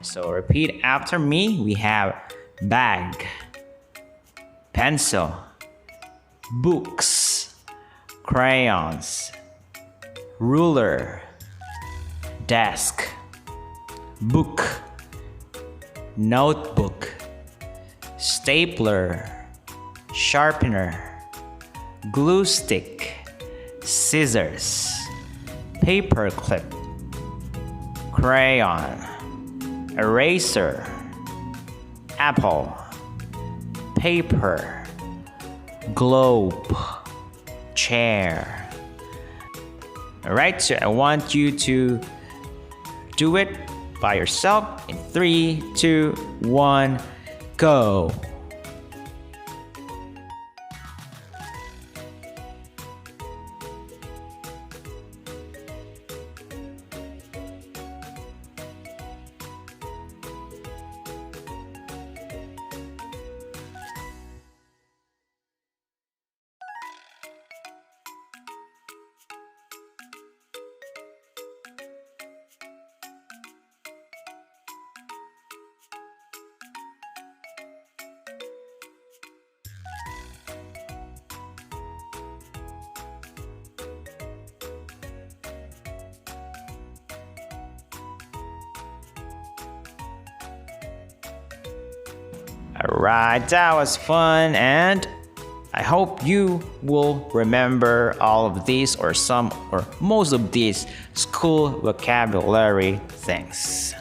So repeat after me. We have bag, pencil, books, crayons, ruler, desk, book, notebook, stapler, sharpener, glue stick, scissors, paper clip, crayon, eraser, apple, paper, globe, chair. Alright, so I want you to do it by yourself in 3, 2, 1, go. Alright, that was fun, and I hope you will remember all of these or some or most of these school vocabulary things.